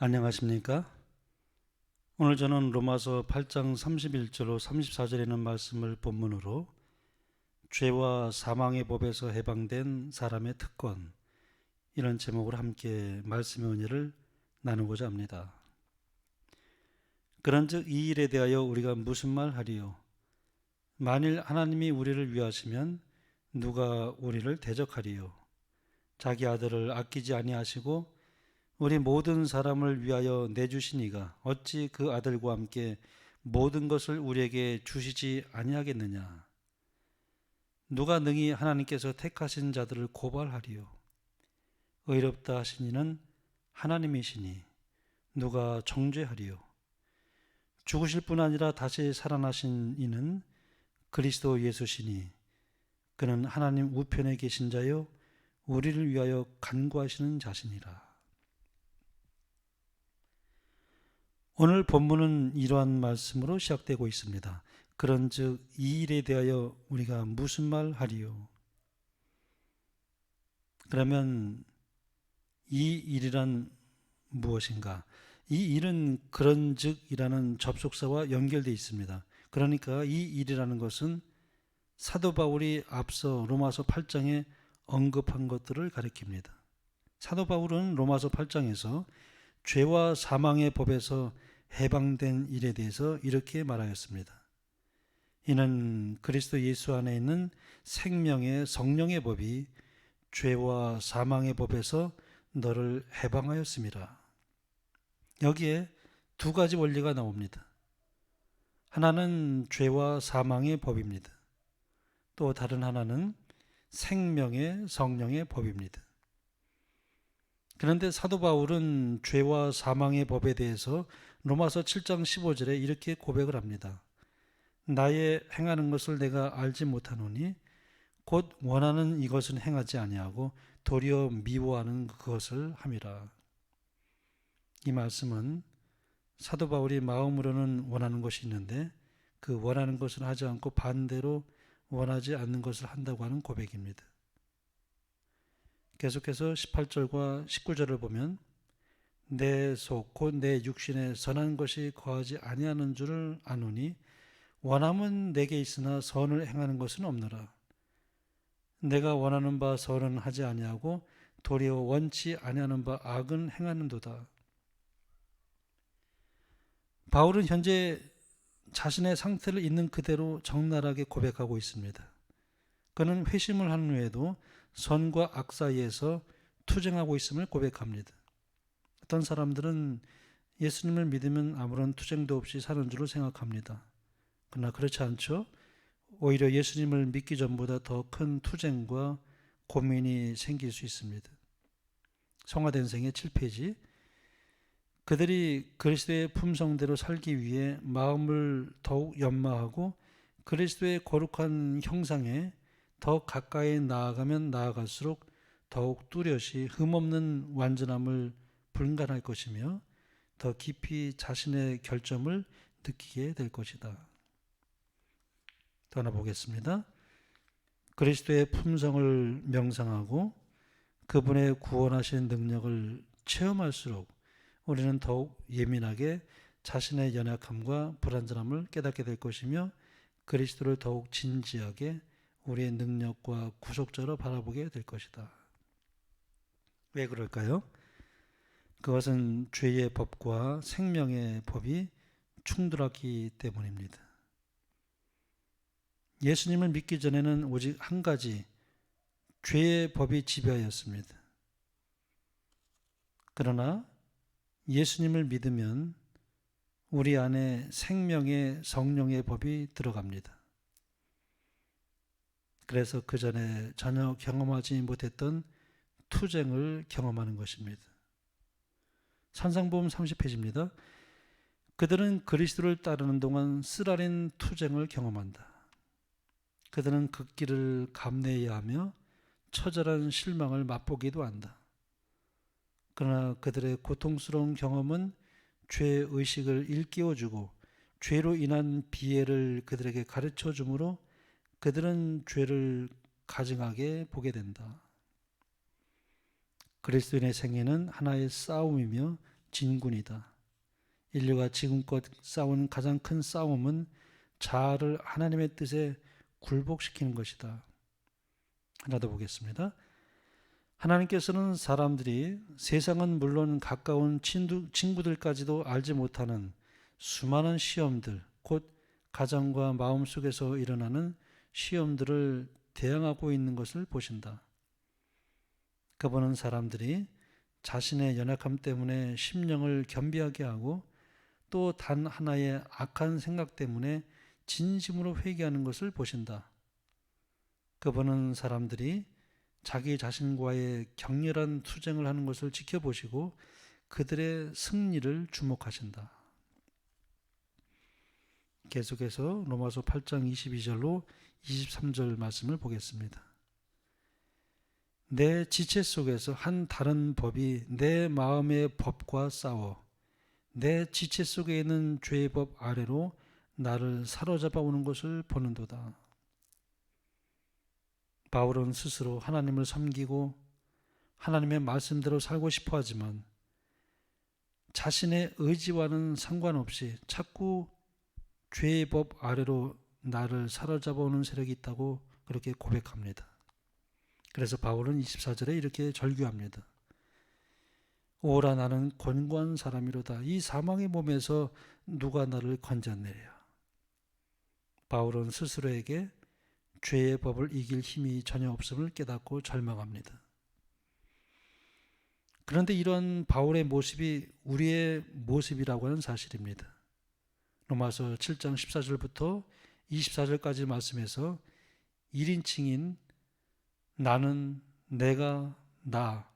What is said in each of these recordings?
안녕하십니까? 오늘 저는 로마서 8장 31절로 34절에 있는 말씀을 본문으로 죄와 사망의 법에서 해방된 사람의 특권, 이런 제목으로 함께 말씀의 은혜를 나누고자 합니다. 그런즉 이 일에 대하여 우리가 무슨 말 하리요? 만일 하나님이 우리를 위하시면 누가 우리를 대적하리요? 자기 아들을 아끼지 아니하시고 우리 모든 사람을 위하여 내주신 이가 어찌 그 아들과 함께 모든 것을 우리에게 주시지 아니하겠느냐? 누가 능히 하나님께서 택하신 자들을 고발하리요? 의롭다 하신 이는 하나님이시니 누가 정죄하리요? 죽으실 뿐 아니라 다시 살아나신 이는 그리스도 예수시니 그는 하나님 우편에 계신 자요 우리를 위하여 간구하시는 자시니라. 오늘 본문은 이러한 말씀으로 시작되고 있습니다. 그런즉 이 일에 대하여 우리가 무슨 말 하리요? 그러면 이 일이란 무엇인가? 이 일은 그런즉이라는 접속사와 연결되어 있습니다. 그러니까 이 일이라는 것은 사도 바울이 앞서 로마서 8장에 언급한 것들을 가리킵니다. 사도 바울은 로마서 8장에서 죄와 사망의 법에서 해방된 일에 대해서 이렇게 말하였습니다. 이는 그리스도 예수 안에 있는 생명의 성령의 법이 죄와 사망의 법에서 너를 해방하였습니다. 여기에 두 가지 원리가 나옵니다. 하나는 죄와 사망의 법입니다. 또 다른 하나는 생명의 성령의 법입니다. 그런데 사도 바울은 죄와 사망의 법에 대해서 로마서 7장 15절에 이렇게 고백을 합니다. 나의 행하는 것을 내가 알지 못하노니 곧 원하는 이것은 행하지 아니하고 도리어 미워하는 그것을 함이라. 이 말씀은 사도 바울이 마음으로는 원하는 것이 있는데 그 원하는 것을 하지 않고 반대로 원하지 않는 것을 한다고 하는 고백입니다. 계속해서 18절과 19절을 보면 내 속 곧 내 육신에 선한 것이 거하지 아니하는 줄을 아노니 원함은 내게 있으나 선을 행하는 것은 없노라. 내가 원하는 바 선은 하지 아니하고 도리어 원치 아니하는 바 악은 행하는도다. 바울은 현재 자신의 상태를 있는 그대로 적나라하게 고백하고 있습니다. 그는 회심을 한 후에도 선과 악 사이에서 투쟁하고 있음을 고백합니다. 어떤 사람들은 예수님을 믿으면 아무런 투쟁도 없이 사는 줄로 생각합니다. 그러나 그렇지 않죠. 오히려 예수님을 믿기 전보다 더 큰 투쟁과 고민이 생길 수 있습니다. 성화된생의 7페이지, 그들이 그리스도의 품성대로 살기 위해 마음을 더욱 연마하고 그리스도의 거룩한 형상에 더 가까이 나아가면 나아갈수록 더욱 뚜렷이 흠없는 완전함을 불가능할 것이며 더 깊이 자신의 결점을 느끼게 될 것이다. 더 하나 보겠습니다. 그리스도의 품성을 명상하고 그분의 구원하신 능력을 체험할수록 우리는 더욱 예민하게 자신의 연약함과 불완전함을 깨닫게 될 것이며 그리스도를 더욱 진지하게 우리의 능력과 구속자로 바라보게 될 것이다. 왜 그럴까요? 그것은 죄의 법과 생명의 법이 충돌하기 때문입니다. 예수님을 믿기 전에는 오직 한 가지 죄의 법이 지배하였습니다. 그러나 예수님을 믿으면 우리 안에 생명의 성령의 법이 들어갑니다. 그래서 그 전에 전혀 경험하지 못했던 투쟁을 경험하는 것입니다. 산상보험 30페이지입니다. 그들은 그리스도를 따르는 동안 쓰라린 투쟁을 경험한다. 그들은 그 길을 감내해야 하며 처절한 실망을 맛보기도 한다. 그러나 그들의 고통스러운 경험은 죄의식을 일깨워주고 죄로 인한 비애를 그들에게 가르쳐 주므로 그들은 죄를 가증하게 보게 된다. 그리스도인의 생애는 하나의 싸움이며 진군이다. 인류가 지금껏 싸운 가장 큰 싸움은 자아를 하나님의 뜻에 굴복시키는 것이다. 하나 더 보겠습니다. 하나님께서는 사람들이 세상은 물론 가까운 친구들까지도 알지 못하는 수많은 시험들, 곧 가정과 마음 속에서 일어나는 시험들을 대항하고 있는 것을 보신다. 그분은 사람들이 자신의 연약함 때문에 심령을 겸비하게 하고 또 단 하나의 악한 생각 때문에 진심으로 회개하는 것을 보신다. 그분은 사람들이 자기 자신과의 격렬한 투쟁을 하는 것을 지켜보시고 그들의 승리를 주목하신다. 계속해서 로마서 8장 22절로 23절 말씀을 보겠습니다. 내 지체 속에서 한 다른 법이 내 마음의 법과 싸워 내 지체 속에 있는 죄의 법 아래로 나를 사로잡아 오는 것을 보는도다. 바울은 스스로 하나님을 섬기고 하나님의 말씀대로 살고 싶어 하지만 자신의 의지와는 상관없이 자꾸 죄의 법 아래로 나를 사로잡아 오는 세력이 있다고 그렇게 고백합니다. 그래서 바울은 24절에 이렇게 절규합니다. 오라 나는 권고한 사람이로다. 이 사망의 몸에서 누가 나를 건져내랴. 바울은 스스로에게 죄의 법을 이길 힘이 전혀 없음을 깨닫고 절망합니다. 그런데 이런 바울의 모습이 우리의 모습이라고 하는 사실입니다. 로마서 7장 14절부터 24절까지 말씀에서 1인칭인 나는, 내가, 나,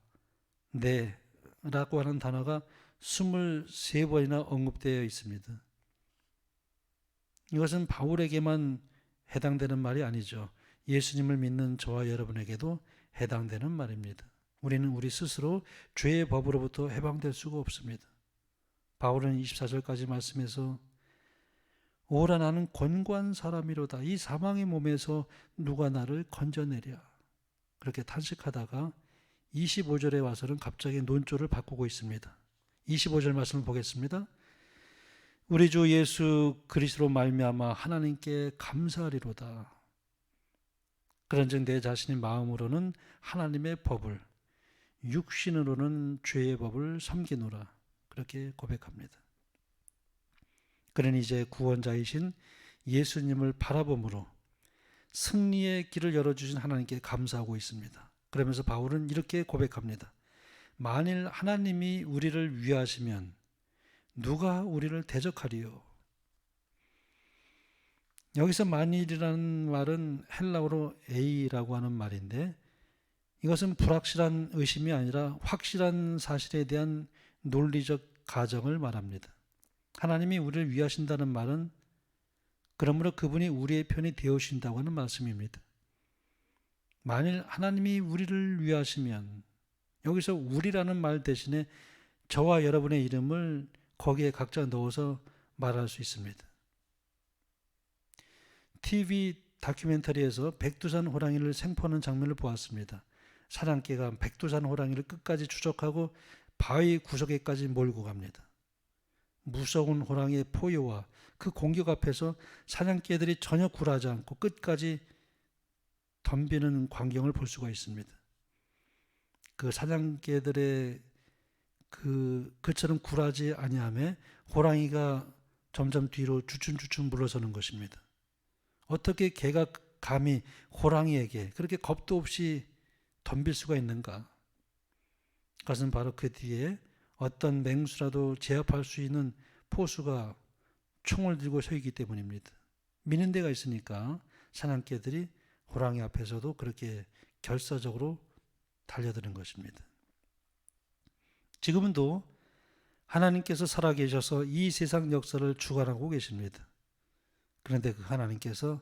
내라고 하는 단어가 23번이나 언급되어 있습니다. 이것은 바울에게만 해당되는 말이 아니죠. 예수님을 믿는 저와 여러분에게도 해당되는 말입니다. 우리는 우리 스스로 죄의 법으로부터 해방될 수가 없습니다. 바울은 24절까지 말씀에서 오라 나는 권고한 사람이로다. 이 사망의 몸에서 누가 나를 건져내랴. 그렇게 탄식하다가 25절에 와서는 갑자기 논조를 바꾸고 있습니다. 25절 말씀을 보겠습니다. 우리 주 예수 그리스도로 말미암아 하나님께 감사하리로다. 그런즉 내 자신의 마음으로는 하나님의 법을, 육신으로는 죄의 법을 섬기노라. 그렇게 고백합니다. 그는 이제 구원자이신 예수님을 바라봄으로 승리의 길을 열어주신 하나님께 감사하고 있습니다. 그러면서 바울은 이렇게 고백합니다. 만일 하나님이 우리를 위하시면 누가 우리를 대적하리요? 여기서 만일이라는 말은 헬라어로 에이라고 하는 말인데 이것은 불확실한 의심이 아니라 확실한 사실에 대한 논리적 가정을 말합니다. 하나님이 우리를 위하신다는 말은 그러므로 그분이 우리의 편이 되어주신다고 하는 말씀입니다. 만일 하나님이 우리를 위하시면 여기서 우리라는 말 대신에 저와 여러분의 이름을 거기에 각자 넣어서 말할 수 있습니다. TV 다큐멘터리에서 백두산 호랑이를 생포하는 장면을 보았습니다. 사냥개가 백두산 호랑이를 끝까지 추적하고 바위 구석에까지 몰고 갑니다. 무서운 호랑이의 포효와 그 공격 앞에서 사냥개들이 전혀 굴하지 않고 끝까지 덤비는 광경을 볼 수가 있습니다. 그 사냥개들의 그처럼 굴하지 아니하며 호랑이가 점점 뒤로 주춤주춤 물러서는 것입니다. 어떻게 개가 감히 호랑이에게 그렇게 겁도 없이 덤빌 수가 있는가? 그것은 바로 그 뒤에 어떤 맹수라도 제압할 수 있는 포수가 총을 들고 서 있기 때문입니다. 미는 데가 있으니까 사냥개들이 호랑이 앞에서도 그렇게 결사적으로 달려드는 것입니다. 지금도 하나님께서 살아계셔서 이 세상 역사를 주관하고 계십니다. 그런데 그 하나님께서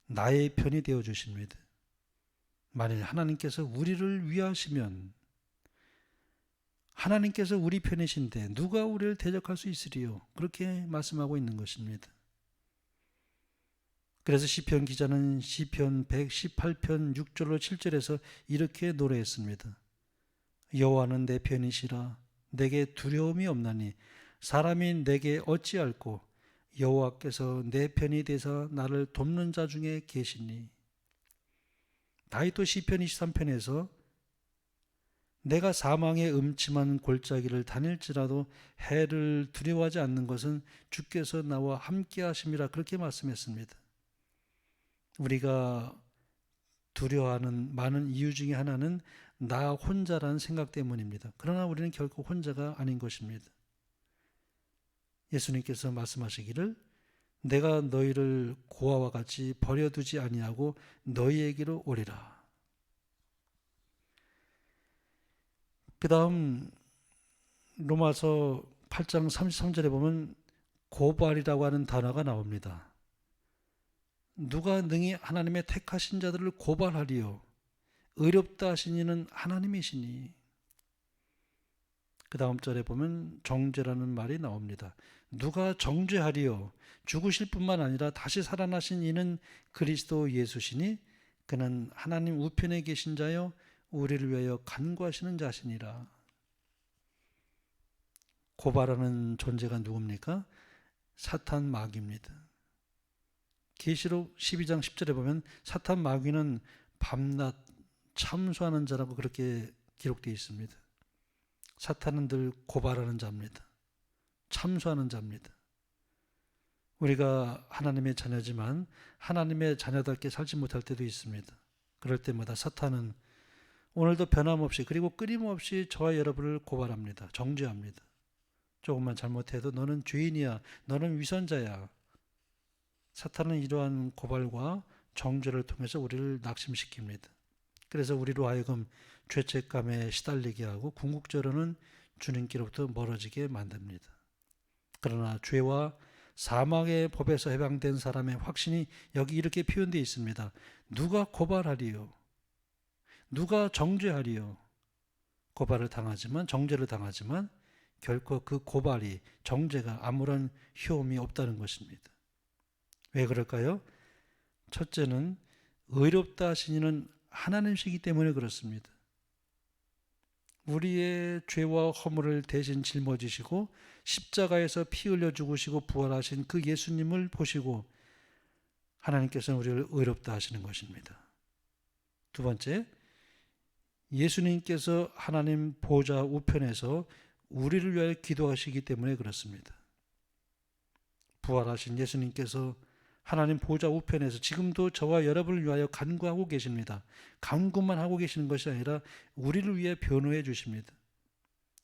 나의 편이 되어 주십니다. 만일 하나님께서 우리를 위하시면 하나님께서 우리 편이신데 누가 우리를 대적할 수 있으리요? 그렇게 말씀하고 있는 것입니다. 그래서 시편 기자는 시편 118편 6절로 7절에서 이렇게 노래했습니다. 여호와는 내 편이시라. 내게 두려움이 없나니 사람이 내게 어찌할꼬 여호와께서 내 편이 되사 나를 돕는 자 중에 계시니. 다윗도 시편 23편에서 내가 사망의 음침한 골짜기를 다닐지라도 해를 두려워하지 않는 것은 주께서 나와 함께 하심이라 그렇게 말씀했습니다. 우리가 두려워하는 많은 이유 중에 하나는 나 혼자라는 생각 때문입니다. 그러나 우리는 결코 혼자가 아닌 것입니다. 예수님께서 말씀하시기를 내가 너희를 고아와 같이 버려두지 아니하고 너희에게로 오리라. 그 다음 로마서 8장 33절에 보면 고발이라고 하는 단어가 나옵니다. 누가 능히 하나님의 택하신 자들을 고발하리요 의롭다 하신 이는 하나님이시니. 그 다음 절에 보면 정죄라는 말이 나옵니다. 누가 정죄하리요 죽으실 뿐만 아니라 다시 살아나신 이는 그리스도 예수시니 그는 하나님 우편에 계신 자요 우리를 위하여 간구하시는 자시니라. 고발하는 존재가 누굽니까? 사탄 마귀입니다. 계시록 12장 10절에 보면 사탄 마귀는 밤낮 참수하는 자라고 그렇게 기록되어 있습니다. 사탄은 늘 고발하는 자입니다. 참수하는 자입니다. 우리가 하나님의 자녀지만 하나님의 자녀답게 살지 못할 때도 있습니다. 그럴 때마다 사탄은 오늘도 변함없이 그리고 끊임없이 저와 여러분을 고발합니다. 정죄합니다. 조금만 잘못해도 너는 죄인이야. 너는 위선자야. 사탄은 이러한 고발과 정죄를 통해서 우리를 낙심시킵니다. 그래서 우리로 하여금 죄책감에 시달리게 하고 궁극적으로는 주님께로부터 멀어지게 만듭니다. 그러나 죄와 사망의 법에서 해방된 사람의 확신이 여기 이렇게 표현되어 있습니다. 누가 고발하리요? 누가 정죄하리요? 고발을 당하지만 정죄를 당하지만 결코 그 고발이 정죄가 아무런 효험이 없다는 것입니다. 왜 그럴까요? 첫째는 의롭다 하신 이는 하나님이시기 때문에 그렇습니다. 우리의 죄와 허물을 대신 짊어지시고 십자가에서 피 흘려 죽으시고 부활하신 그 예수님을 보시고 하나님께서는 우리를 의롭다 하시는 것입니다. 두 번째, 예수님께서 하나님 보좌 우편에서 우리를 위하여 기도하시기 때문에 그렇습니다. 부활하신 예수님께서 하나님 보좌 우편에서 지금도 저와 여러분을 위하여 간구하고 계십니다. 간구만 하고 계시는 것이 아니라 우리를 위해 변호해 주십니다.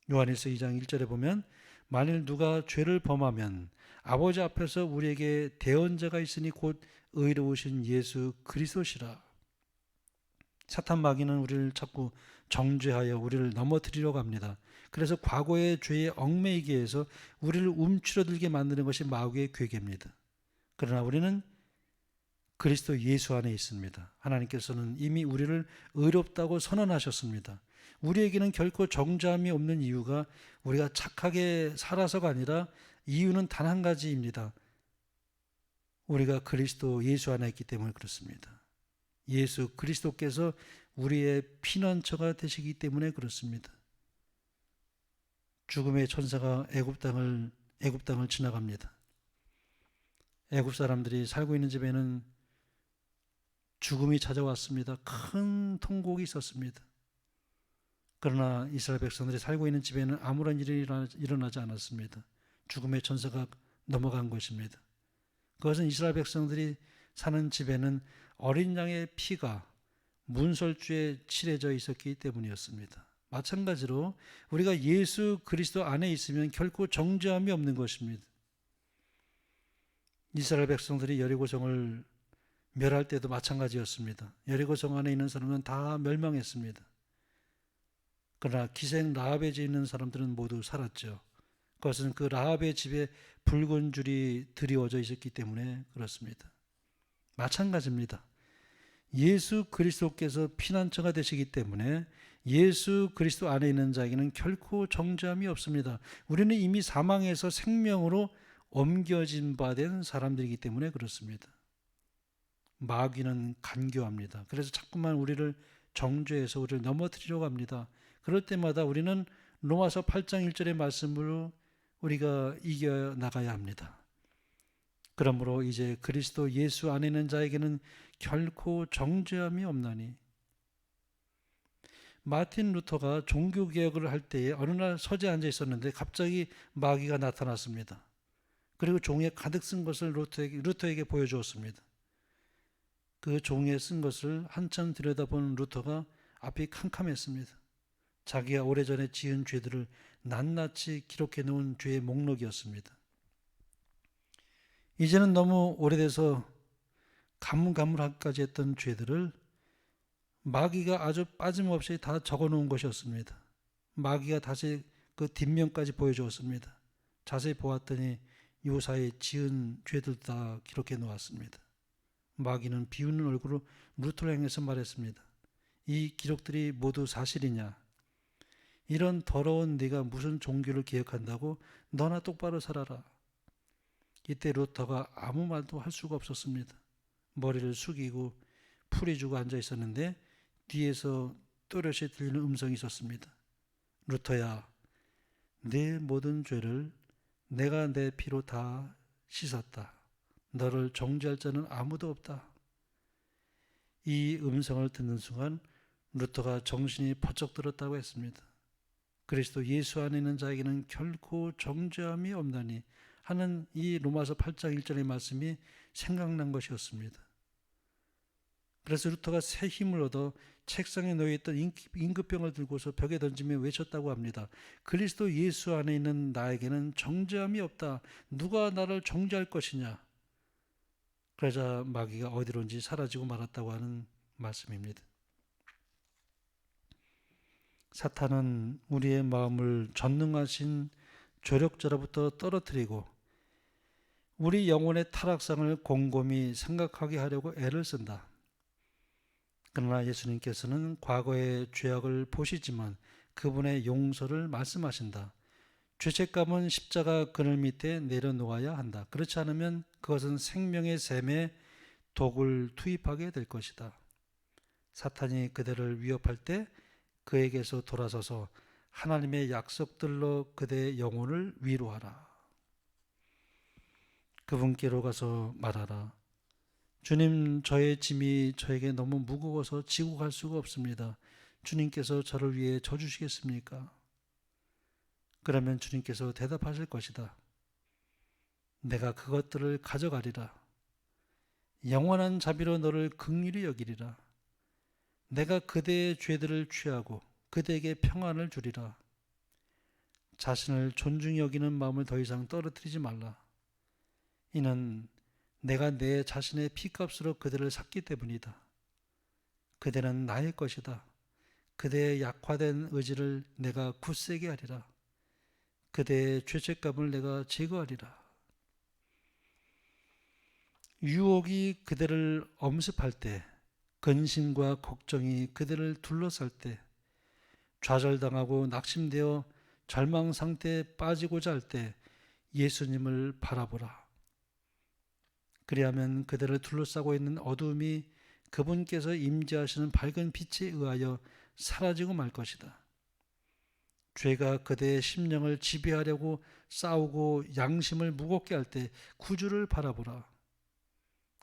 요한일서 2장 1절에 보면 만일 누가 죄를 범하면 아버지 앞에서 우리에게 대언자가 있으니 곧 의로우신 예수 그리스도시라. 사탄 마귀는 우리를 자꾸 정죄하여 우리를 넘어뜨리려고 합니다. 그래서 과거의 죄에 얽매이게 해서 우리를 움츠러들게 만드는 것이 마귀의 괴계입니다. 그러나 우리는 그리스도 예수 안에 있습니다. 하나님께서는 이미 우리를 의롭다고 선언하셨습니다. 우리에게는 결코 정죄함이 없는 이유가 우리가 착하게 살아서가 아니라 이유는 단 한 가지입니다. 우리가 그리스도 예수 안에 있기 때문에 그렇습니다. 예수 그리스도께서 우리의 피난처가 되시기 때문에 그렇습니다. 죽음의 천사가 애굽 땅을 지나갑니다. 애굽 사람들이 살고 있는 집에는 죽음이 찾아왔습니다. 큰 통곡이 있었습니다. 그러나 이스라엘 백성들이 살고 있는 집에는 아무런 일이 일어나지 않았습니다. 죽음의 천사가 넘어간 것입니다. 그것은 이스라엘 백성들이 사는 집에는 어린 양의 피가 문설주에 칠해져 있었기 때문이었습니다. 마찬가지로 우리가 예수 그리스도 안에 있으면 결코 정죄함이 없는 것입니다. 이스라엘 백성들이 여리고성을 멸할 때도 마찬가지였습니다. 여리고성 안에 있는 사람은 다 멸망했습니다. 그러나 기생 라합의 집에 있는 사람들은 모두 살았죠. 그것은 그 라합의 집에 붉은 줄이 드리워져 있었기 때문에 그렇습니다. 마찬가지입니다. 예수 그리스도께서 피난처가 되시기 때문에 예수 그리스도 안에 있는 자에게는 결코 정죄함이 없습니다. 우리는 이미 사망에서 생명으로 옮겨진 바 된 사람들이기 때문에 그렇습니다. 마귀는 간교합니다. 그래서 자꾸만 우리를 정죄해서 우리를 넘어뜨리려고 합니다. 그럴 때마다 우리는 로마서 8장 1절의 말씀으로 우리가 이겨나가야 합니다. 그러므로 이제 그리스도 예수 안에 있는 자에게는 결코 정죄함이 없나니. 마틴 루터가 종교개혁을 할 때에 어느 날 서재에 앉아 있었는데 갑자기 마귀가 나타났습니다. 그리고 종이에 가득 쓴 것을 루터에게 보여주었습니다. 그 종이에 쓴 것을 한참 들여다본 루터가 앞이 캄캄했습니다. 자기가 오래전에 지은 죄들을 낱낱이 기록해 놓은 죄의 목록이었습니다. 이제는 너무 오래돼서 가물가물하기까지 했던 죄들을 마귀가 아주 빠짐없이 다 적어 놓은 것이었습니다. 마귀가 다시 그 뒷면까지 보여주었습니다. 자세히 보았더니 요사이 지은 죄들 다 기록해 놓았습니다. 마귀는 비웃는 얼굴로 루터를 향해서 말했습니다. 이 기록들이 모두 사실이냐? 이런 더러운 네가 무슨 종교를 개혁한다고? 너나 똑바로 살아라. 이때 루터가 아무 말도 할 수가 없었습니다. 머리를 숙이고 풀이 주고 앉아 있었는데 뒤에서 또렷이 들리는 음성이 있었습니다. 루터야, 네 모든 죄를 내가 내 피로 다 씻었다. 너를 정죄할 자는 아무도 없다. 이 음성을 듣는 순간 루터가 정신이 번쩍 들었다고 했습니다. 그리스도 예수 안에 있는 자에게는 결코 정죄함이 없나니 하는 이 로마서 8장 1절의 말씀이 생각난 것이었습니다. 그래서 루터가 새 힘을 얻어 책상에 놓여있던 임급병을 들고서 벽에 던지며 외쳤다고 합니다. 그리스도 예수 안에 있는 나에게는 정죄함이 없다. 누가 나를 정죄할 것이냐. 그러자 마귀가 어디론지 사라지고 말았다고 하는 말씀입니다. 사탄은 우리의 마음을 전능하신 조력자로부터 떨어뜨리고 우리 영혼의 타락상을 곰곰이 생각하게 하려고 애를 쓴다. 그러나 예수님께서는 과거의 죄악을 보시지만 그분의 용서를 말씀하신다. 죄책감은 십자가 그늘 밑에 내려놓아야 한다. 그렇지 않으면 그것은 생명의 샘에 독을 투입하게 될 것이다. 사탄이 그대를 위협할 때 그에게서 돌아서서 하나님의 약속들로 그대의 영혼을 위로하라. 그분께로 가서 말하라. 주님, 저의 짐이 저에게 너무 무거워서 지고 갈 수가 없습니다. 주님께서 저를 위해 져주시겠습니까? 그러면 주님께서 대답하실 것이다. 내가 그것들을 가져가리라. 영원한 자비로 너를 긍휼히 여기리라. 내가 그대의 죄들을 취하고 그대에게 평안을 주리라. 자신을 존중히 여기는 마음을 더 이상 떨어뜨리지 말라. 이는 내가 내 자신의 피값으로 그대를 샀기 때문이다. 그대는 나의 것이다. 그대의 약화된 의지를 내가 굳세게 하리라. 그대의 죄책감을 내가 제거하리라. 유혹이 그대를 엄습할 때, 근심과 걱정이 그대를 둘러쌀 때, 좌절당하고 낙심되어 절망 상태에 빠지고자 할 때 예수님을 바라보라. 그리하면 그대를 둘러싸고 있는 어두움이 그분께서 임재하시는 밝은 빛에 의하여 사라지고 말 것이다. 죄가 그대의 심령을 지배하려고 싸우고 양심을 무겁게 할 때 구주를 바라보라.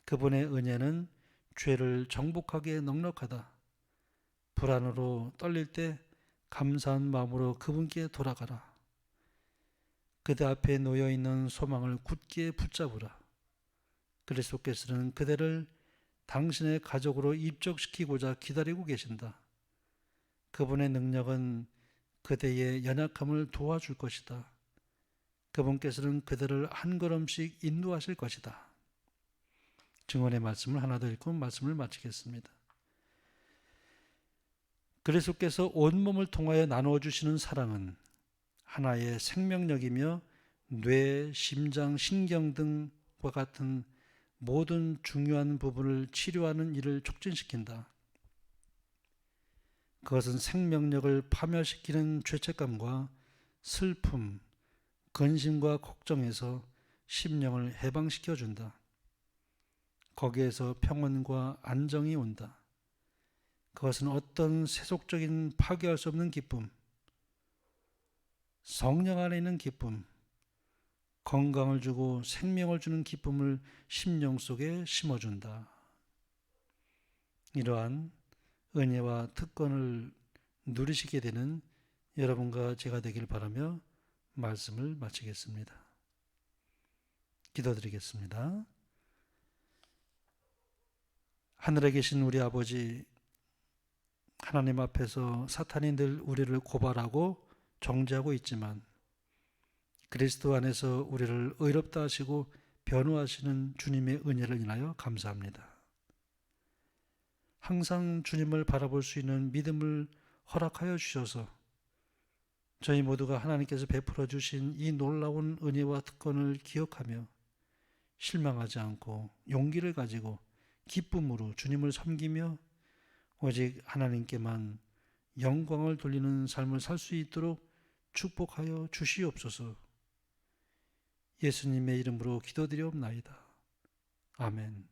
그분의 은혜는 죄를 정복하기에 넉넉하다. 불안으로 떨릴 때 감사한 마음으로 그분께 돌아가라. 그대 앞에 놓여있는 소망을 굳게 붙잡으라. 그리스도께서는 그대를 당신의 가족으로 입적시키고자 기다리고 계신다. 그분의 능력은 그대의 연약함을 도와줄 것이다. 그분께서는 그대를 한 걸음씩 인도하실 것이다. 증언의 말씀을 하나 더 읽고 말씀을 마치겠습니다. 그리스도께서 온몸을 통하여 나누어 주시는 사랑은 하나의 생명력이며 뇌, 심장, 신경 등과 같은 모든 중요한 부분을 치료하는 일을 촉진시킨다. 그것은 생명력을 파멸시키는 죄책감과 슬픔, 근심과 걱정에서 심령을 해방시켜준다. 거기에서 평온과 안정이 온다. 그것은 어떤 세속적인 파괴할 수 없는 기쁨, 성령 안에 있는 기쁨, 건강을 주고 생명을 주는 기쁨을 심령 속에 심어준다. 이러한 은혜와 특권을 누리시게 되는 여러분과 제가 되길 바라며 말씀을 마치겠습니다. 기도드리겠습니다. 하늘에 계신 우리 아버지, 하나님 앞에서 사탄이 늘 우리를 고발하고 정죄하고 있지만 그리스도 안에서 우리를 의롭다 하시고 변호하시는 주님의 은혜를 인하여 감사합니다. 항상 주님을 바라볼 수 있는 믿음을 허락하여 주셔서 저희 모두가 하나님께서 베풀어 주신 이 놀라운 은혜와 특권을 기억하며 실망하지 않고 용기를 가지고 기쁨으로 주님을 섬기며 오직 하나님께만 영광을 돌리는 삶을 살 수 있도록 축복하여 주시옵소서. 예수님의 이름으로 기도드리옵나이다. 아멘.